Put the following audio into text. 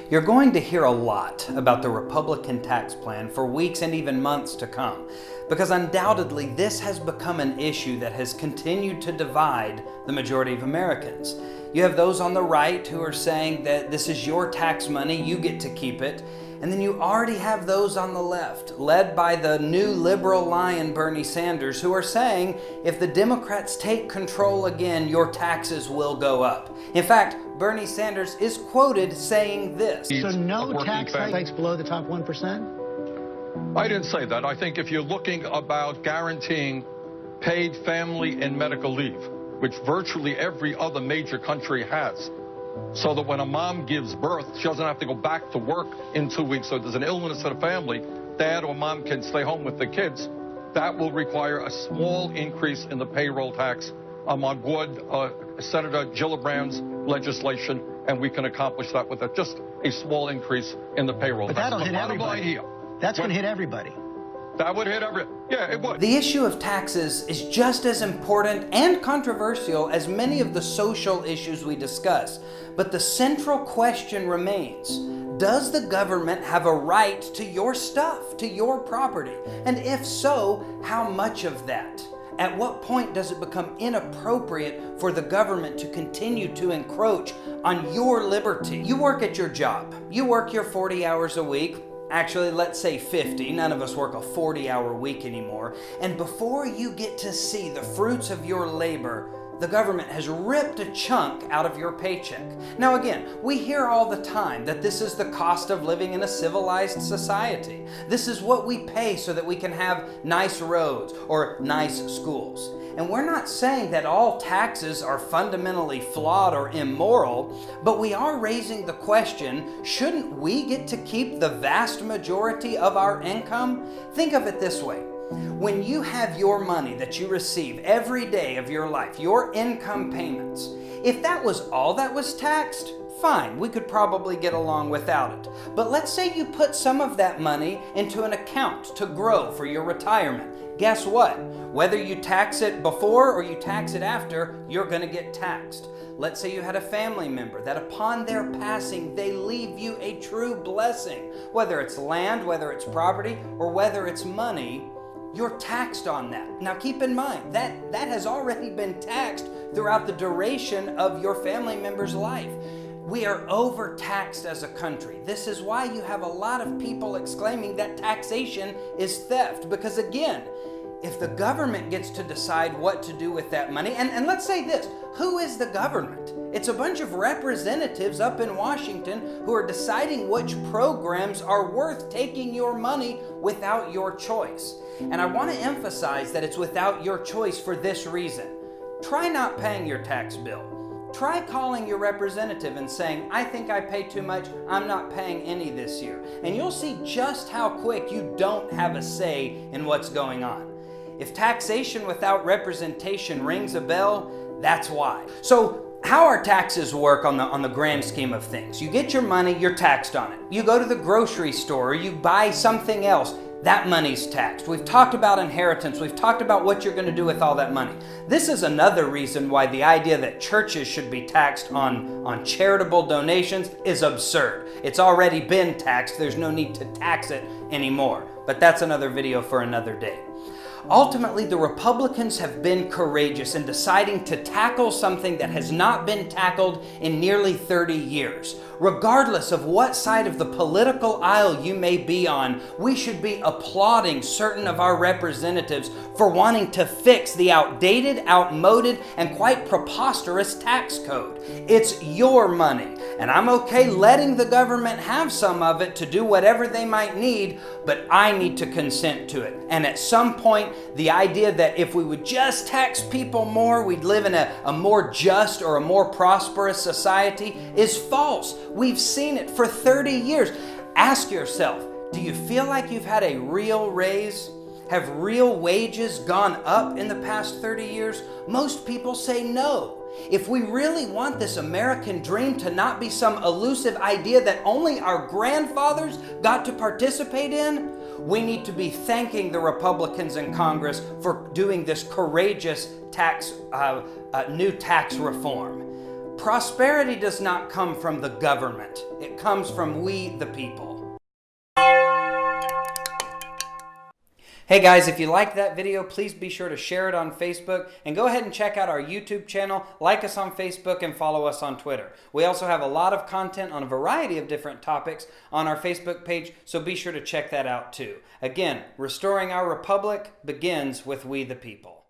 You're going to hear a lot about the Republican tax plan for weeks and even months to come, because undoubtedly this has become an issue that has continued to divide the majority of Americans. You have those on the right who are saying that this is your tax money, you get to keep it. And then you already have those on the left, led by the new liberal lion Bernie Sanders, who are saying if the Democrats take control again, your taxes will go up. In fact, Bernie Sanders is quoted saying this. So no tax hikes below the top 1%? I didn't say that. I think if you're looking about guaranteeing paid family and medical leave, which virtually every other major country has, so that when a mom gives birth, she doesn't have to go back to work in 2 weeks. So if there's an illness in the family, dad or mom can stay home with the kids. That will require a small increase in the payroll tax. I'm on board Senator Gillibrand's legislation, and we can accomplish that with just a small increase in the payroll tax. But that'll hit everybody. That's going to hit everybody. That would hit every. Yeah, it would. The issue of taxes is just as important and controversial as many of the social issues we discuss. But the central question remains, does the government have a right to your stuff, to your property? And if so, how much of that? At what point does it become inappropriate for the government to continue to encroach on your liberty? You work at your job. You work your 40 hours a week. Actually, let's say 50. None of us work a 40-hour week anymore. And before you get to see the fruits of your labor, the government has ripped a chunk out of your paycheck. Now again, we hear all the time that this is the cost of living in a civilized society. This is what we pay so that we can have nice roads or nice schools. And we're not saying that all taxes are fundamentally flawed or immoral, but we are raising the question, shouldn't we get to keep the vast majority of our income? Think of it this way. When you have your money that you receive every day of your life, your income payments, if that was all that was taxed, fine, we could probably get along without it. But let's say you put some of that money into an account to grow for your retirement. Guess what? Whether you tax it before or you tax it after, you're going to get taxed. Let's say you had a family member that upon their passing, they leave you a true blessing. Whether it's land, whether it's property, or whether it's money, you're taxed on that. Now keep in mind, that has already been taxed throughout the duration of your family member's life. We are overtaxed as a country. This is why you have a lot of people exclaiming that taxation is theft. Because again, if the government gets to decide what to do with that money, and let's say this, who is the government? It's a bunch of representatives up in Washington who are deciding which programs are worth taking your money without your choice. And I want to emphasize that it's without your choice for this reason. Try not paying your tax bill. Try calling your representative and saying, I think I pay too much, I'm not paying any this year. And you'll see just how quick you don't have a say in what's going on. If taxation without representation rings a bell, that's why. So how our taxes work on the grand scheme of things. You get your money, you're taxed on it. You go to the grocery store, or you buy something else, that money's taxed. We've talked about inheritance. We've talked about what you're going to do with all that money. This is another reason why the idea that churches should be taxed on charitable donations is absurd. It's already been taxed. There's no need to tax it anymore. But that's another video for another day. Ultimately, the Republicans have been courageous in deciding to tackle something that has not been tackled in nearly 30 years. Regardless of what side of the political aisle you may be on, we should be applauding certain of our representatives for wanting to fix the outdated, outmoded, and quite preposterous tax code. It's your money, and I'm okay letting the government have some of it to do whatever they might need, but I need to consent to it. And at some point, the idea that if we would just tax people more, we'd live in a more just or a more prosperous society is false. We've seen it for 30 years. Ask yourself, do you feel like you've had a real raise? Have real wages gone up in the past 30 years? Most people say no. If we really want this American dream to not be some elusive idea that only our grandfathers got to participate in, we need to be thanking the Republicans in Congress for doing this courageous new tax reform. Prosperity does not come from the government. It comes from we, the people. Hey guys, if you liked that video, please be sure to share it on Facebook and go ahead and check out our YouTube channel, like us on Facebook, and follow us on Twitter. We also have a lot of content on a variety of different topics on our Facebook page, so be sure to check that out too. Again, restoring our republic begins with we the people.